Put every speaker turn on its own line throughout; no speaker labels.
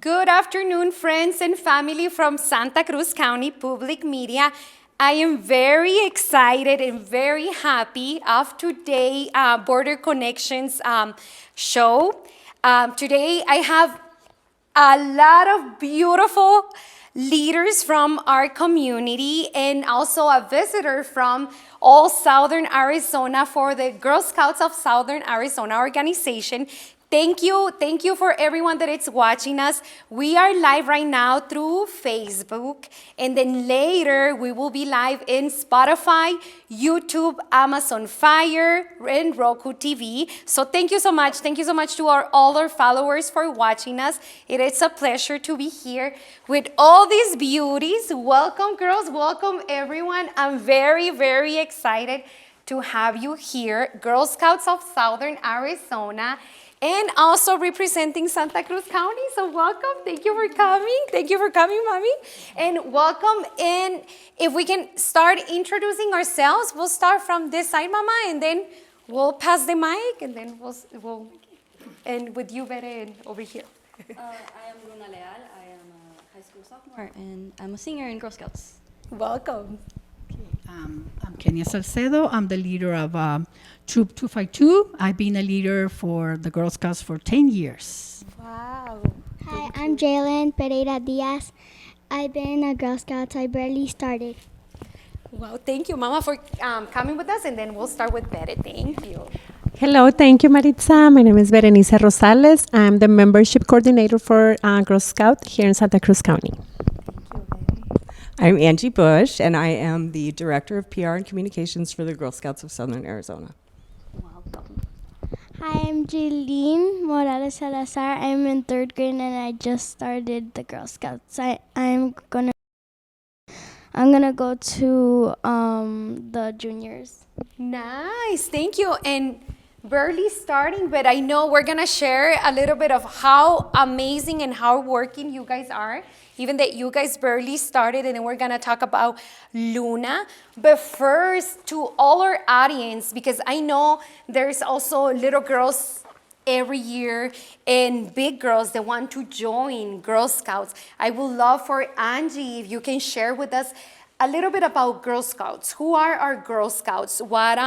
Good afternoon, friends and family from Santa Cruz County Public Media. I am very excited and very happy of today Border Connections show. Today I have a lot of beautiful leaders from our community and also a visitor from all Southern Arizona for the Girl Scouts of Southern Arizona organization. Thank you for everyone that is watching us. We are live right now through Facebook, and then later we will be live in Spotify, YouTube, Amazon Fire, and Roku TV. So thank you so much. Thank you so much to all our followers for watching us. It is a pleasure to be here with all these beauties. Welcome, girls. Welcome, everyone. I'm very, very excited to have you here, Girl Scouts of Southern Arizona, and also representing Santa Cruz County. So welcome. Thank you for coming. Thank you for coming, Mommy. And welcome. And if we can start introducing ourselves, we'll start from this side, Mama, and then we'll pass the mic, and then we'll end with you, Bere, over here.
I am Luna Leal. I am a high school sophomore, and I'm a senior in Girl Scouts.
Welcome.
I'm Kenya Salcedo. I'm the leader of Troop 252. I've been a leader for the Girl Scouts for 10 years.
Wow.
Hi, I'm Jalen Pereira Diaz. I've been a Girl Scout. I barely started.
Wow, thank you, Mama, for coming with us, and then we'll start with Bere. Thank you.
Hello, thank you, Maritza. My name is Berenice Rosales. I'm the membership coordinator for Girl Scout here in Santa Cruz County.
I'm Angie Bush, and I am the Director of PR and Communications for the Girl Scouts of Southern Arizona.
Welcome.
Hi, I'm Jeline Morales Salazar. I'm in third grade and I just started the Girl Scouts. I'm gonna go to the juniors.
Nice, thank you. And barely starting, but I know we're gonna share a little bit of how amazing and hardworking you guys are, even that you guys barely started, and then we're gonna talk about Luna. But first, to all our audience, because I know there's also little girls every year and big girls that want to join Girl Scouts. I would love for Angie, if you can share with us a little bit about Girl Scouts. Who are our Girl Scouts? What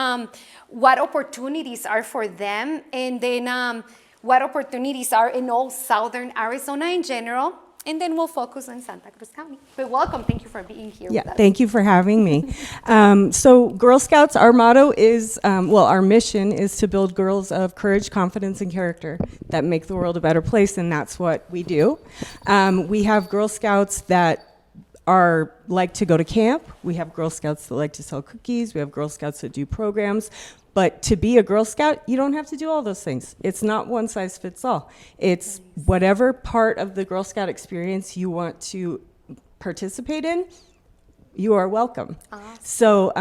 opportunities are for them? And then what opportunities are in all Southern Arizona in general? And then we'll focus on Santa Cruz County. But welcome, thank you for being here
Yeah,
with us.
thank you for having me. So Girl Scouts, our motto is, our mission is to build girls of courage, confidence, and character that make the world a better place, and that's what we do. We have Girl Scouts that like to go to camp. We have Girl Scouts that like to sell cookies. We have Girl Scouts that do programs. But to be a Girl Scout, you don't have to do all those things. It's not one size fits all. It's whatever part of the Girl Scout experience you want to participate in, you are welcome. Awesome. So,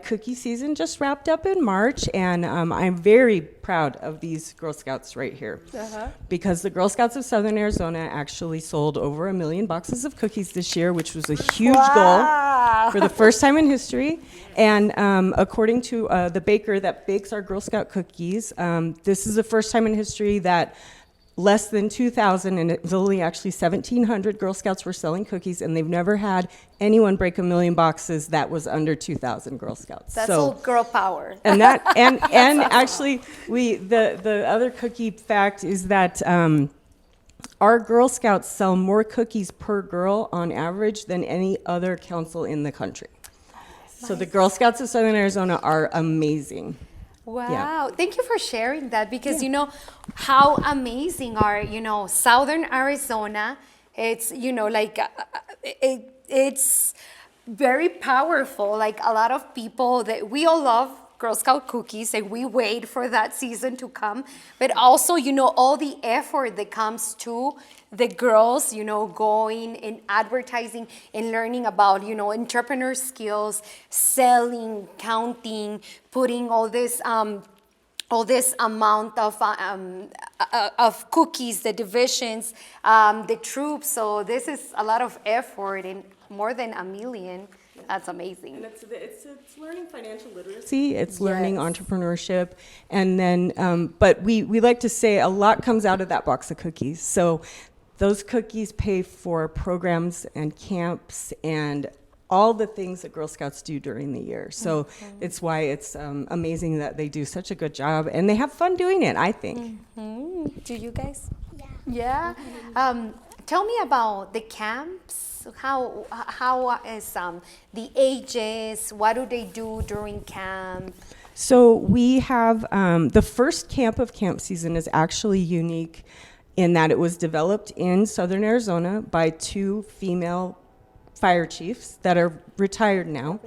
cookie season just wrapped up in March, and I'm very proud of these Girl Scouts right here. Because the Girl Scouts of Southern Arizona actually sold over 1 million boxes of cookies this year, which was a huge goal for the first time in history. And according to the baker that bakes our Girl Scout cookies, this is the first time in history that less than 2,000, and it was only actually 1,700 Girl Scouts were selling cookies, and they've never had anyone break 1 million boxes that was under 2,000 Girl Scouts.
That's all girl power.
And that, and actually, the other cookie fact is that our Girl Scouts sell more cookies per girl on average than any other council in the country. So the Girl Scouts of Southern Arizona are amazing.
Wow.
Yeah.
Thank you for sharing that, because you know how amazing are, Southern Arizona. It's, it's very powerful. Like a lot of people that we all love Girl Scout cookies, and we wait for that season to come. But also, all the effort that comes to the girls, going and advertising and learning about, entrepreneur skills, selling, counting, putting all this amount of cookies, the divisions, the troops. So this is a lot of effort, and more than 1 million. That's amazing.
And it's learning financial literacy. It's learning entrepreneurship, and then but we like to say a lot comes out of that box of cookies. So those cookies pay for programs and camps and all the things that Girl Scouts do during the year. So it's why it's amazing that they do such a good job, and they have fun doing it, I think.
Do you guys? Yeah. Tell me about the camps. How is the ages? What do they do during camp?
So we have the first camp of camp season is actually unique in that it was developed in southern Arizona by two female fire chiefs that are retired now.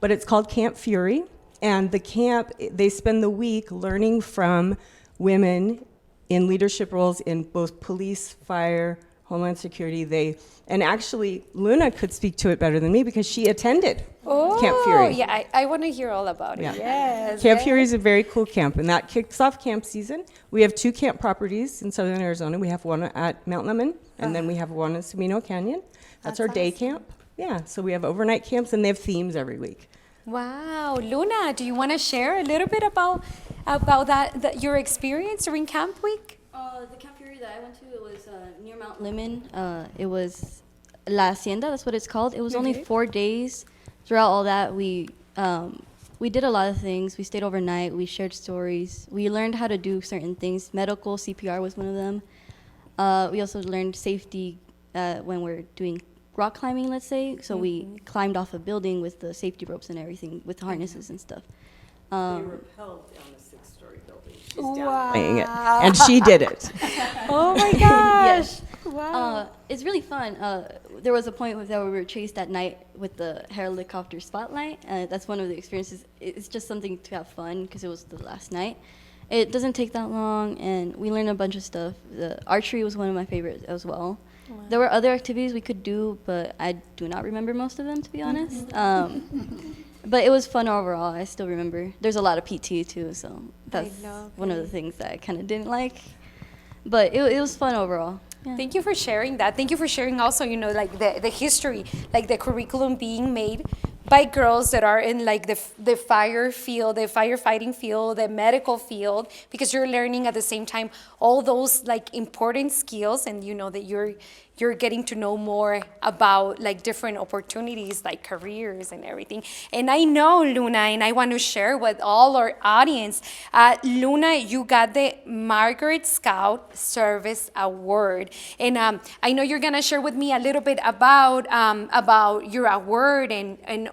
But it's called Camp Fury. And the camp, they spend the week learning from women in leadership roles in both police, fire, Homeland Security. And actually, Luna could speak to it better than me because she attended Camp Fury.
Yeah, I want to hear all about it.
Yeah.
Yes.
Camp Fury is a very cool camp, and that kicks off camp season. We have two camp properties in southern Arizona. We have one at Mount Lemon, and then we have one in Camino Canyon. That's our day camp. Yeah, so we have overnight camps, and they have themes every week.
Wow, Luna, do you want to share a little bit about your experience during camp week?
The Camp Fury that I went to, it was near Mount Lemon. It was La Hacienda, that's what it's called. It was only 4 days. Throughout all that, we did a lot of things. We stayed overnight. We shared stories. We learned how to do certain things. Medical CPR was one of them. We also learned safety when we're doing rock climbing, let's say. So we climbed off a building with the safety ropes and everything, with harnesses and stuff.
They rappelled down a 6-story building. She's down playing it, and she did it.
Oh my gosh.
Yes. Wow. It's really fun. There was a point where we were chased at night with the helicopter spotlight. That's one of the experiences. It's just something to have fun because it was the last night. It doesn't take that long, and we learned a bunch of stuff. The archery was one of my favorites as well. Wow. There were other activities we could do, but I do not remember most of them, to be honest. But it was fun overall. I still remember. There's a lot of PT too, so that's one of the things that I kind of didn't like. But it was fun overall. Yeah.
Thank you for sharing that. Thank you for sharing also, like the history, like the curriculum being made by girls that are in like the fire field, the firefighting field, the medical field, because you're learning at the same time all those like important skills, and that you're getting to know more about like different opportunities, like careers and everything. And I know, Luna, and I want to share with all our audience, Luna, you got the Margaret Scout Service Award. And I know you're gonna share with me a little bit about your award and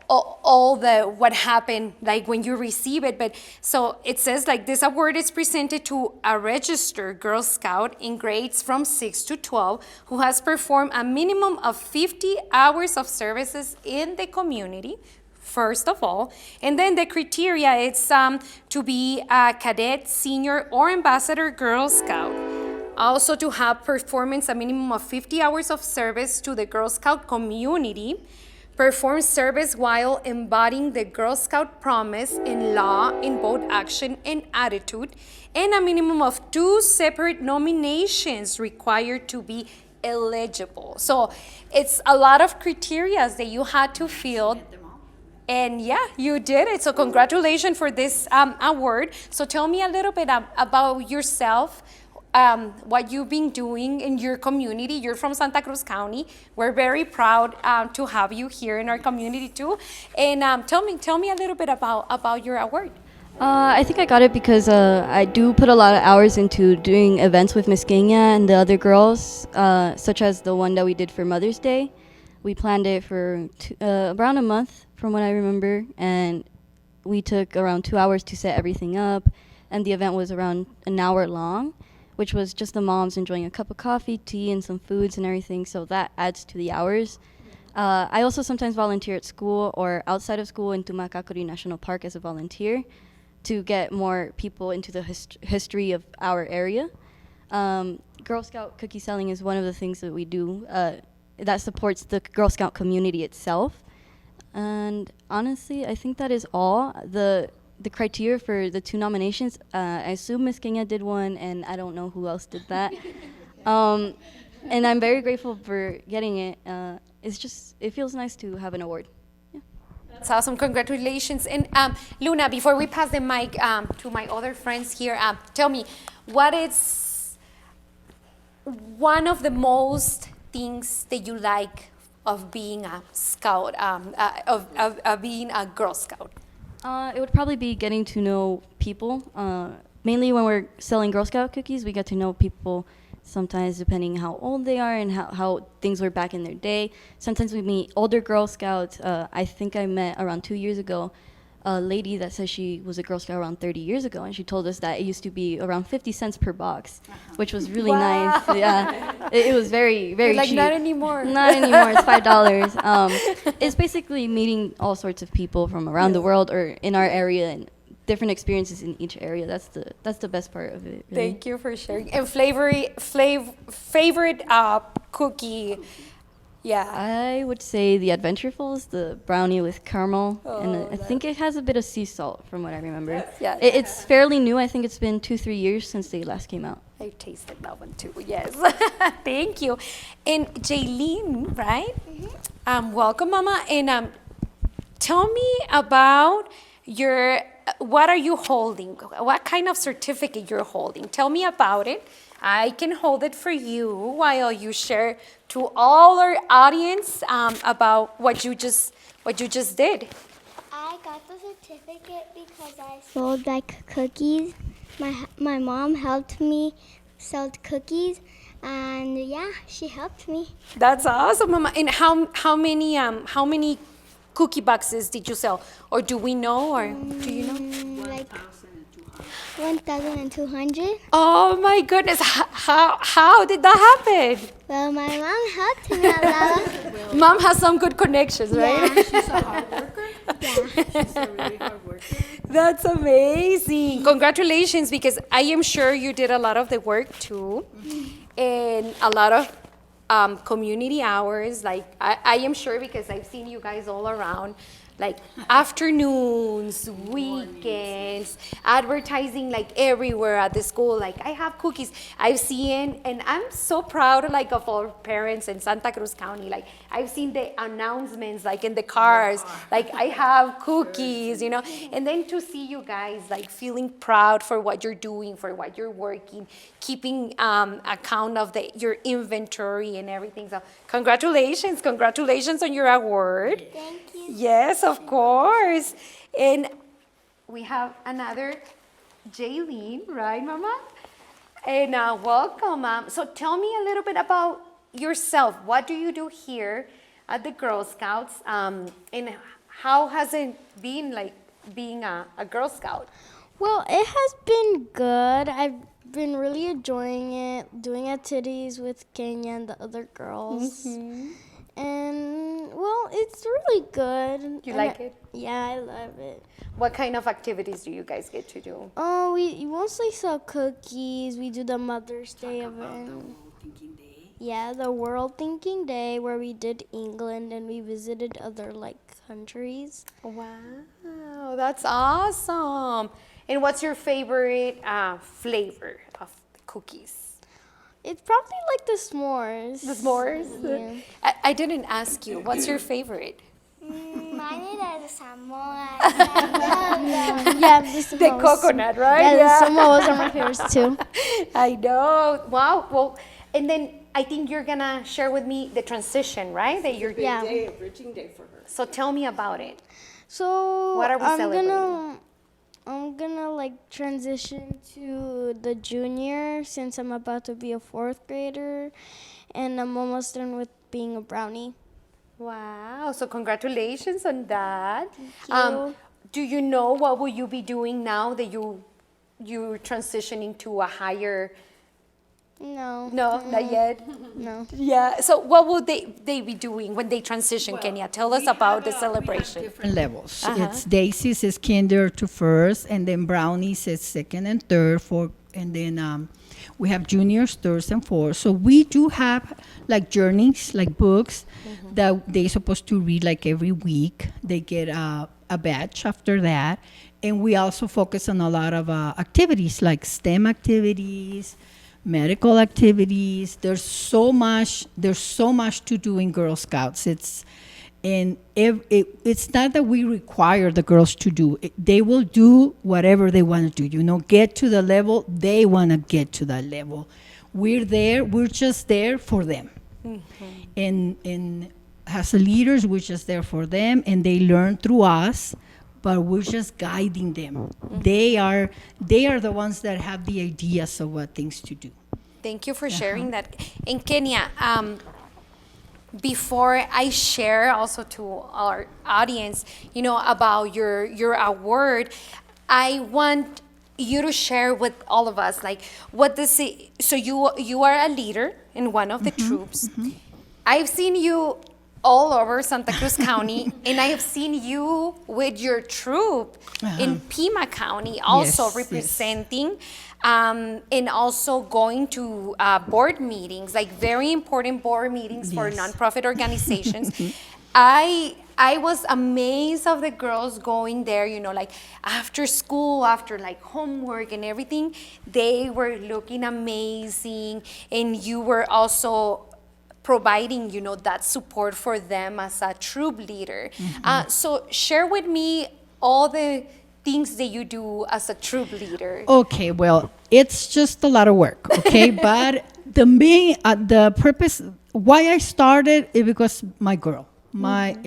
all the what happened like when you receive it. But so it says like this award is presented to a registered Girl Scout in grades from 6 to 12 who has performed a minimum of 50 hours of services in the community, first of all. And then the criteria, it's to be a cadet, senior, or ambassador Girl Scout. Also to have performance a minimum of 50 hours of service to the Girl Scout community, perform service while embodying the Girl Scout promise in law in both action and attitude, and a minimum of 2 separate nominations required to be eligible. So it's a lot of criteria that you had to fill. And yeah, you did it. So congratulations for this award. So tell me a little bit about yourself. What you've been doing in your community. You're from Santa Cruz County. We're very proud to have you here in our community too. And tell me a little bit about your award.
I think I got it because I do put a lot of hours into doing events with Miss Kenya and the other girls, such as the one that we did for Mother's Day. We planned it for around a month, from what I remember, and we took around 2 hours to set everything up, and the event was around an hour long, which was just the moms enjoying a cup of coffee, tea, and some foods and everything, so that adds to the hours. I also sometimes volunteer at school or outside of school in Tumacacori National Park as a volunteer to get more people into the history of our area. Girl Scout cookie selling is one of the things that we do that supports the Girl Scout community itself. And honestly, I think that is all. The criteria for the 2 nominations, I assume Miss Kenya did one, and I don't know who else did that. And I'm very grateful for getting it. It feels nice to have an award. Yeah.
That's awesome. Congratulations. And Luna, before we pass the mic to my other friends here, tell me, what is one of the most things that you like of being a scout, of being a Girl Scout?
It would probably be getting to know people. Mainly when we're selling Girl Scout cookies, we get to know people sometimes depending how old they are and how things were back in their day. Sometimes we meet older Girl Scouts. I think I met around 2 years ago a lady that says she was a Girl Scout around 30 years ago, and she told us that it used to be around 50 cents per box, which was really nice. Yeah, it was very, very
Like,
cheap.
not anymore.
Not anymore. It's $5. It's basically meeting all sorts of people from around the world or in our area and different experiences in each area. That's the best part of it. Really.
Thank you for sharing. And favorite cookie? Yeah.
I would say the Adventurefuls, the brownie with caramel, and I think it has a bit of sea salt from what I remember.
Yeah.
It's fairly new. I think it's been 2-3 years since they last came out.
I tasted that one too. Yes. Thank you. And Jaylene, right? Welcome, Mama. And tell me about your. What are you holding? What kind of certificate you're holding? Tell me about it. I can hold it for you while you share to all our audience about what you just did.
I got the certificate because I sold like cookies. My mom helped me sell cookies, and yeah, she helped me.
That's awesome, Mama. And how many cookie boxes did you sell, or do we know, or do you know?
Like 1,200.
Oh my goodness! How did that happen?
Well, my mom helped me a lot.
Mom has some good connections, right?
She's a hard worker. She's a really hard worker.
That's amazing. Congratulations, because I am sure you did a lot of the work too, and a lot of community hours. Like I am sure, because I've seen you guys all around, like afternoons, weekends, advertising like everywhere at the school. Like, I have cookies. I've seen, and I'm so proud like of our parents in Santa Cruz County. Like, I've seen the announcements like in the cars, like I have cookies, you know. And then to see you guys like feeling proud for what you're doing, for what you're working, keeping account of your inventory and everything. So congratulations on your award.
Thank you.
Yes, of course. And we have another Jaylene, right, Mama? And welcome, Mom. So tell me a little bit about yourself. What do you do here at the Girl Scouts? And how has it been like being a Girl Scout?
Well, it has been good. I've been really enjoying it, doing activities with Kenya and the other girls. And, well, it's really good.
You like it?
Yeah, I love it.
What kind of activities do you guys get to do?
Oh, we mostly sell cookies. We do the Mother's Day event. Yeah, the World Thinking Day, where we did England and we visited other like countries.
Wow, that's awesome. And what's your favorite flavor of the cookies?
It's probably like the s'mores.
The s'mores?
Yeah.
I didn't ask you. What's your favorite?
Mine is the Samoa. Yeah, the Samoas.
The coconut, right?
Yeah, the Samoas are my favorites too.
I know. Wow. Well, and then I think you're gonna share with me the transition, right? That you're.
Yeah.
Day, a bridging day for her.
So tell me about it.
So
What are we celebrating?
I'm gonna like transition to the junior since I'm about to be a 4th grader, and I'm almost done with being a brownie.
Wow. So congratulations on that.
Thank you.
Do you know what will you be doing now that you're transitioning to a higher?
No.
No, not yet.
No.
Yeah. So what will they be doing when they transition, Kenya? Tell us about the celebration.
Different levels. It's Daisy's is kinder to first, and then Brownies is second and third, and then we have juniors, thirds and fourths. So we do have like journeys, like books that they're supposed to read like every week. They get a batch after that, and we also focus on a lot of activities like STEM activities, medical activities. There's so much to do in Girl Scouts. It's not that we require the girls to do it. They will do whatever they want to do, get to the level they want to get to that level. we're there. We're just there for them. And as leaders, we're just there for them, and they learn through us. But we're just guiding them. They are the ones that have the ideas of what things to do.
Thank you for sharing that. And Kenya, before I share also to our audience, about your award, I want you to share with all of us, like, what does it, so you are a leader in one of the troops. I've seen you all over Santa Cruz County, and I have seen you with your troop in Pima County, also
Yes,
representing, and also going to board meetings, like very important board meetings for
Yes.
nonprofit organizations. I was amazed of the girls going there, like after school, after like homework and everything, they were looking amazing, and you were also providing, that support for them as a troop leader. So share with me all the things that you do as a troop leader.
Okay, well, it's just a lot of work, okay? But the purpose, why I started is because my girl,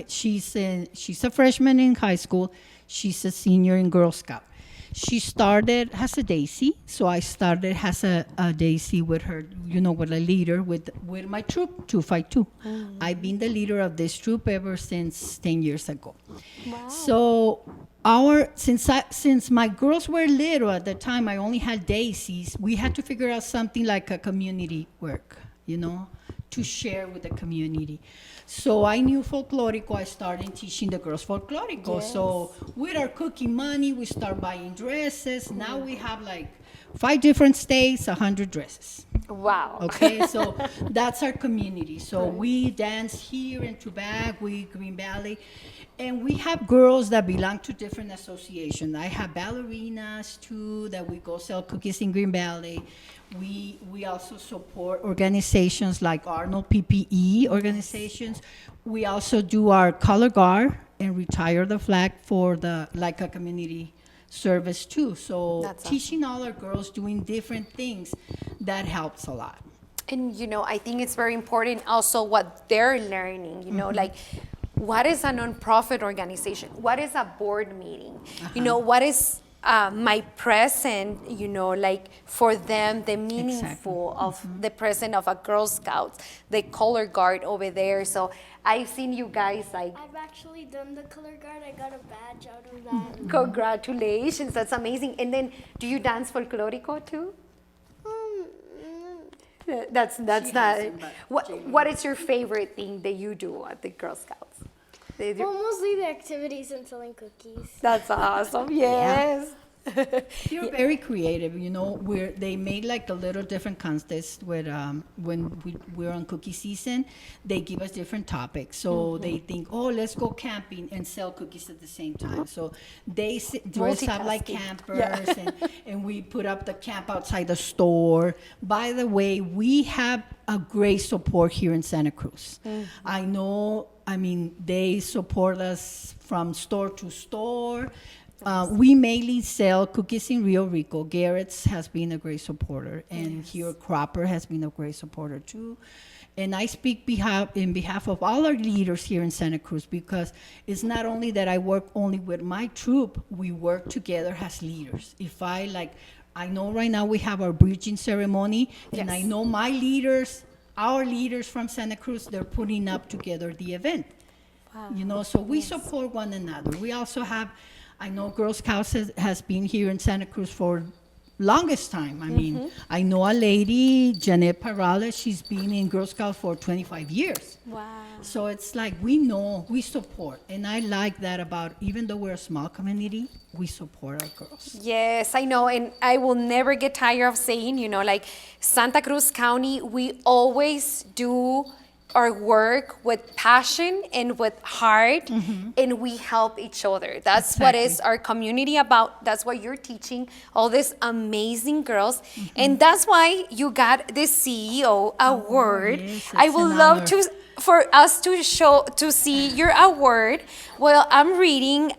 she's a freshman in high school. She's a senior in Girl Scout. She started as a Daisy, so I started as a Daisy with her, with a leader with my troop, 252. I've been the leader of this troop ever since 10 years ago. Wow. So since my girls were little at the time, I only had Daisies. We had to figure out something like a community work, to share with the community. So I knew folklorico. I started teaching the girls folklorico. Yes. So with our cooking money, we start buying dresses. Now we have like 5 different states, 100 dresses.
Wow.
Okay, so that's our community. So we dance here in Tubac, Green Valley, and we have girls that belong to different associations. I have ballerinas too that we go sell cookies in Green Valley. We also support organizations like Arnold PPE organizations. We also do our color guard and retire the flag for a community service too. So that's teaching all our girls doing different things, that helps a lot.
And I think it's very important also what they're learning, like, what is a nonprofit organization? What is a board meeting? What is my present, like for them, the meaningful of the present of a Girl Scouts, the color guard over there. So I've seen you guys like.
I've actually done the color guard. I got a badge out of that.
Congratulations, that's amazing. And then, do you dance folklorico too? That's not. What is your favorite thing that you do at the Girl Scouts?
Well, mostly the activities and selling cookies.
That's awesome. Yes.
You're very creative, where they made like a little different contest with when we're on cookie season. They give us different topics, so they think, let's go camping and sell cookies at the same time. So they dress up like campers, and we put up the camp outside the store. By the way, we have a great support here in Santa Cruz. They support us from store to store. We mainly sell cookies in Rio Rico. Garrett's has been a great supporter, and here Cropper has been a great supporter too. And I speak in behalf of all our leaders here in Santa Cruz, because it's not only that I work only with my troop, we work together as leaders. I know right now we have our bridging ceremony, and I know our leaders from Santa Cruz, they're putting up together the event. Wow. So we support one another. We also have, I know Girl Scouts has been here in Santa Cruz for longest time. I know a lady, Janet Parales, she's been in Girl Scouts for 25 years.
Wow.
So it's like we support. And I like that about, even though we're a small community, we support our girls.
Yes, I know. And I will never get tired of saying, like Santa Cruz County, we always do our work with passion and with heart, and we help each other. That's what is our community about. That's what you're teaching all these amazing girls, and that's why you got this CEO award.
Yes,
I would love to for us to see your award. Well, I'm reading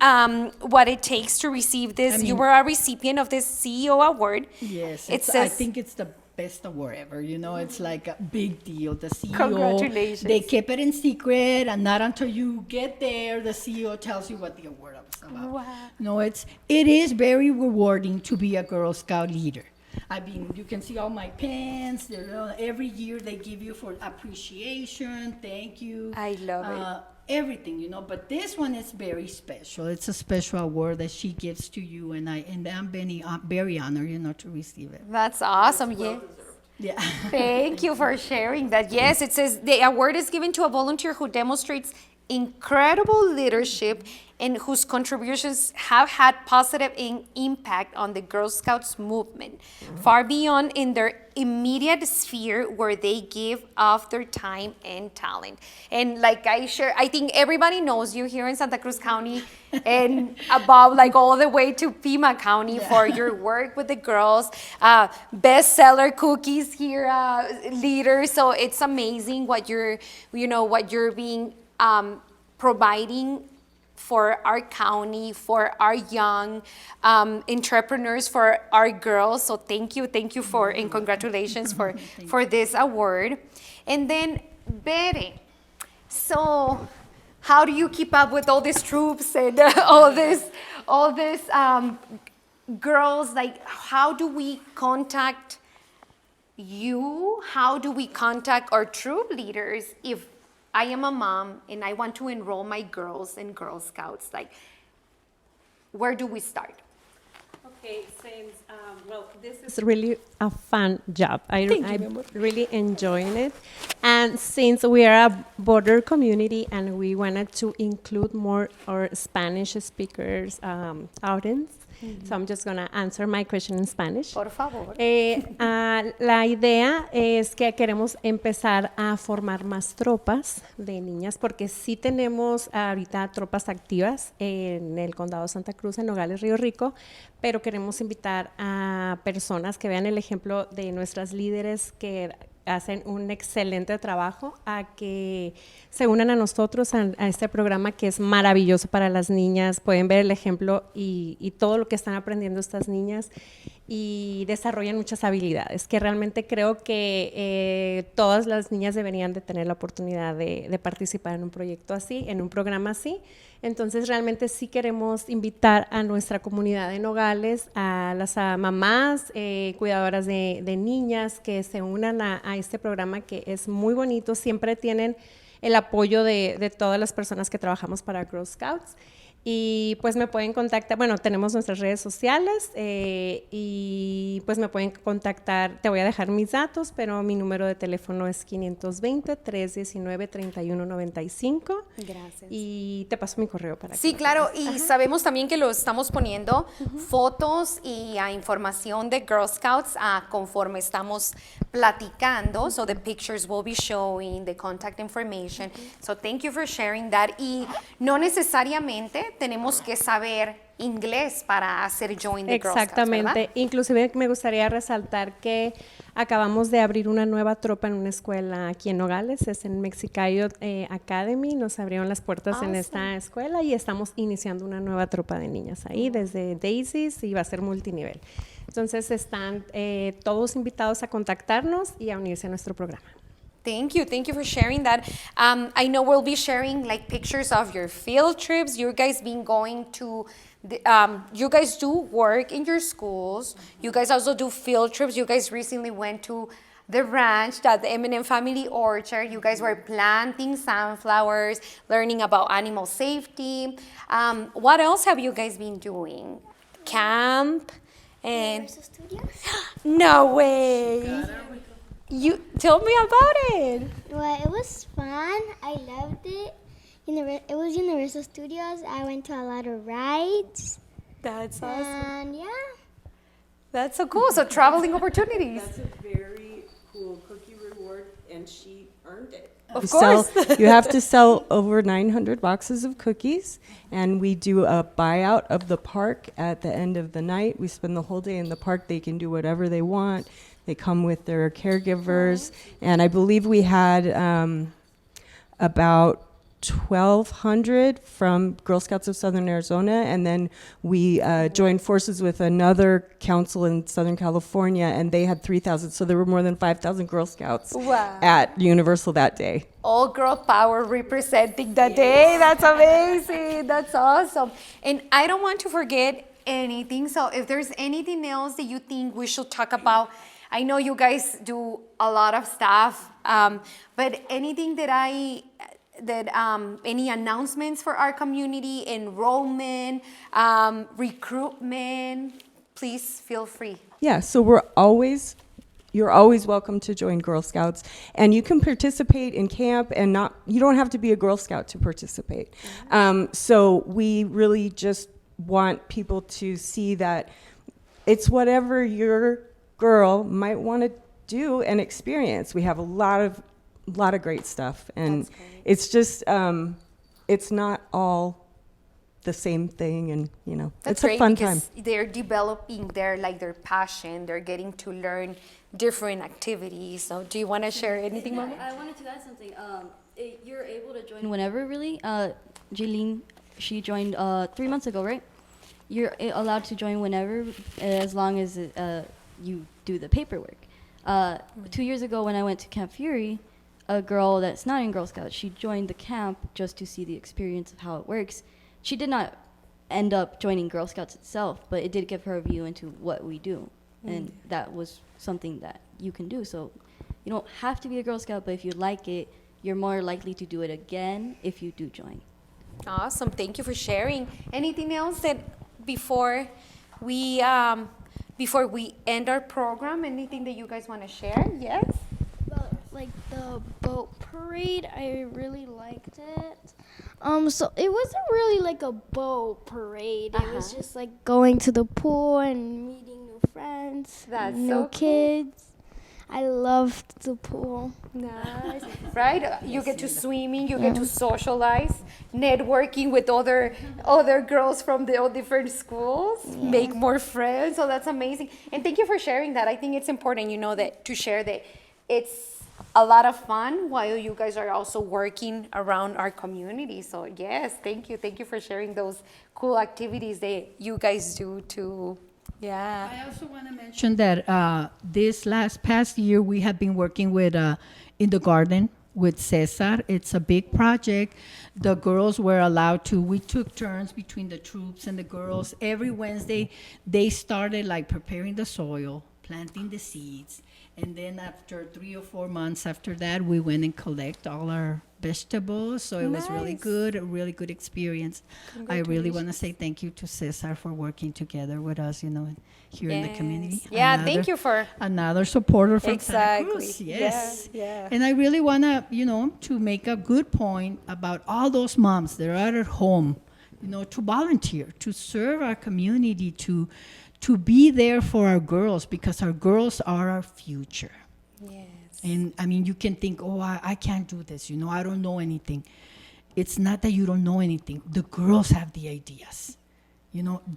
what it takes to receive this. You were a recipient of this CEO award.
Yes,
It
I
says,
think it's the best award ever. You know, it's like a big deal. The CEO,
Congratulations.
they kept it in secret, and not until you get there, the CEO tells you what the award was about.
Wow.
No, it is very rewarding to be a Girl Scout leader. I mean, you can see all my pins. Every year they give you for appreciation, thank you.
I love it.
Everything, but this one is very special. It's a special award that she gives to you, and I'm very honored, to receive it.
That's awesome. Yeah.
Yeah.
Thank you for sharing that. Yes, it says the award is given to a volunteer who demonstrates incredible leadership and whose contributions have had positive impact on the Girl Scouts movement, far beyond in their immediate sphere where they give of their time and talent. And like I think everybody knows you here in Santa Cruz County and above, like all the way to Pima County for your work with the girls, bestseller cookies here, leaders. So it's amazing what you're being providing for our county, for our young entrepreneurs, for our girls. So thank you and congratulations for this award. And then Bere, so how do you keep up with all these troops and all this girls? Like, how do we contact you? How do we contact our troop leaders if I am a mom and I want to enroll my girls in Girl Scouts? Like, where do we start?
Okay, since, this is really a fun job. I'm really enjoying it. And since we are a border community and we wanted to include more our Spanish speakers audience, so I'm just going to answer my question in Spanish.
Por favor.
La idea es que queremos empezar a formar más tropas de niñas, porque sí tenemos ahorita tropas activas en el condado de Santa Cruz, en Nogales, Río Rico, pero queremos invitar a personas que vean el ejemplo de nuestras líderes que hacen un excelente trabajo, a que se unan a nosotros a este programa que es maravilloso para las niñas. Pueden ver el ejemplo y todo lo que están aprendiendo estas niñas y desarrollan muchas habilidades que realmente creo que todas las niñas deberían de tener la oportunidad de participar en un proyecto así, en un programa así. Entonces realmente sí queremos invitar a nuestra comunidad de Nogales, a las mamás, cuidadoras de niñas que se unan a este programa que es muy bonito. Siempre tienen el apoyo de todas las personas que trabajamos para Girl Scouts. Y pues me pueden contactar, bueno, tenemos nuestras redes sociales y pues me pueden contactar, te voy a dejar mis datos, pero mi número de teléfono es 520-319-3195.
Gracias.
Y te paso mi correo para
Sí,
que
claro, y sabemos también que lo estamos poniendo fotos y información de Girl Scouts conforme estamos platicando. So the pictures will be showing, the contact information. So thank you for sharing that. Y no necesariamente tenemos que saber inglés para hacer Join the Girl Scouts,
Exactamente.
¿verdad?
Inclusive me gustaría resaltar que acabamos de abrir una nueva tropa en una escuela aquí en Nogales, es en Mexicayo Academy. Nos abrieron las puertas en esta escuela y estamos iniciando una nueva tropa de niñas ahí desde Daisies y va a ser multinivel. Entonces están todos invitados a contactarnos y a unirse a nuestro programa.
Thank you for sharing that. I know we'll be sharing like pictures of your field trips. You guys been going to, you guys do work in your schools. You guys also do field trips. You guys recently went to the ranch, the M&M Family Orchard. You guys were planting sunflowers, learning about animal safety. What else have you guys been doing? Camp and
Universal Studios?
no way. You tell me about it.
Well, it was fun. I loved it. It was Universal Studios. I went to a lot of rides.
That's awesome.
And yeah.
That's so cool. So traveling opportunities.
That's a very cool cookie reward, and she earned it.
Of course.
You have to sell over 900 boxes of cookies, and we do a buyout of the park at the end of the night. We spend the whole day in the park. They can do whatever they want. They come with their caregivers, and I believe we had about 1,200 from Girl Scouts of Southern Arizona, and then we joined forces with another council in Southern California, and they had 3,000. So there were more than 5,000 Girl Scouts at Universal that day.
All girl power representing the day. That's amazing. That's awesome. And I don't want to forget anything. So if there's anything else that you think we should talk about, I know you guys do a lot of stuff, but anything any announcements for our community, enrollment, recruitment, please feel free.
Yeah, so you're always welcome to join Girl Scouts, and you can participate in camp, and you don't have to be a Girl Scout to participate. So we really just want people to see that it's whatever your girl might want to do and experience. We have a lot of great stuff, and it's just it's not all the same thing, and
That's
it's a fun
because
time.
they're developing their passion. They're getting to learn different activities. So do you want to share anything, Mama?
I wanted to add something. You're able to join whenever, really. Jaylene, she joined 3 months ago, right? You're allowed to join whenever, as long as you do the paperwork. 2 years ago, when I went to Camp Fury, a girl that's not in Girl Scouts, she joined the camp just to see the experience of how it works. She did not end up joining Girl Scouts itself, but it did give her a view into what we do. And that was something that you can do. So you don't have to be a Girl Scout, but if you like it, you're more likely to do it again if you do join.
Awesome. Thank you for sharing. Anything else that before we end our program, anything that you guys want to share? Yes?
Like the boat parade, I really liked it. So it wasn't really like a boat parade. It was just like going to the pool and meeting new friends,
That's
new
so cool.
kids. I loved the pool.
Nice. Right? You get to swimming, you get to socialize, networking with other girls from the all different schools, make more friends. So that's amazing. And thank you for sharing that. I think it's important, that to share that it's a lot of fun while you guys are also working around our community. So yes, thank you. Thank you for sharing those cool activities that you guys do too. Yeah.
I also want to mention that this past year we have been working with in the garden with Cesar. It's a big project. The girls were allowed to. We took turns between the troops and the girls. Every Wednesday, they started like preparing the soil, planting the seeds, and then after 3 or 4 months after that, we went and collect all our vegetables. So it was really good, a really good experience. I really want to say thank you to Cesar for working together with us, here in the community.
Yeah, thank you for
Another supporter from Santa
exactly.
Cruz. Yes.
Yeah.
And I really want to, to make a good point about all those moms that are at home, to volunteer, to serve our community, to be there for our girls, because our girls are our future.
Yes.
And I mean, you can think, oh, I can't do this. I don't know anything. It's not that you don't know anything. The girls have the ideas.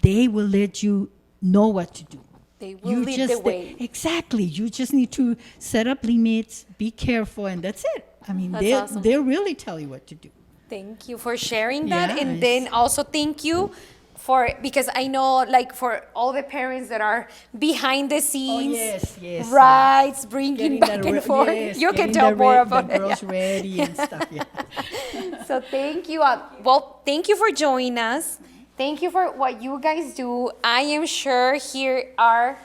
They will let you know what to do.
They will lead the way.
Exactly. You just need to set up limits, be careful, and that's it. I mean,
That's awesome.
they'll really tell you what to do.
Thank you for sharing that. And
Yes.
then also thank you because I know for all the parents that are behind the scenes,
yes.
rides, bringing
Getting
back
the
and
re-
forth.
yes,
You can
getting
tell
the
more
re-
about
the
it.
girls
Yeah.
ready and stuff. Yeah.
So thank you. Thank you for joining us. Thank you for what you guys do. I am sure here are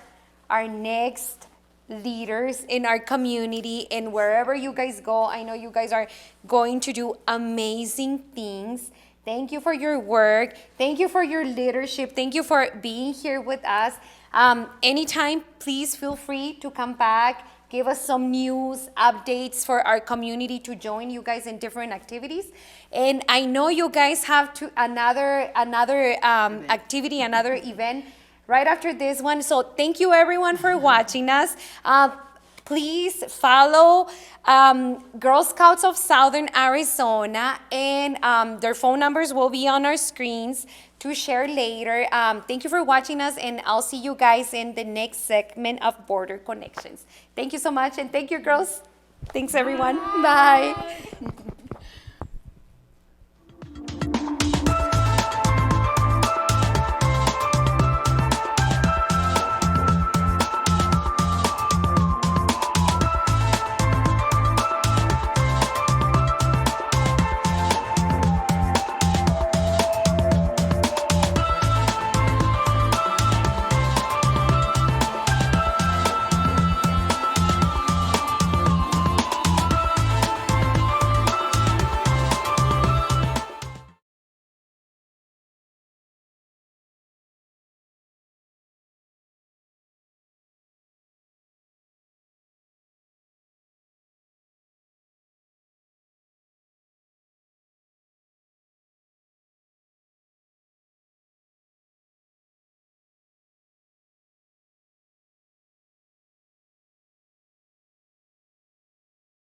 our next leaders in our community, and wherever you guys go, I know you guys are going to do amazing things. Thank you for your work. Thank you for your leadership. Thank you for being here with us. Anytime, please feel free to come back. Give us some news, updates for our community to join you guys in different activities. And I know you guys have another activity, another event right after this one. So thank you everyone for watching us. Please follow Girl Scouts of Southern Arizona, and their phone numbers will be on our screens to share later. Thank you for watching us, and I'll see you guys in the next segment of Border Connections. Thank you so much, and thank you, girls. Thanks, everyone. Bye.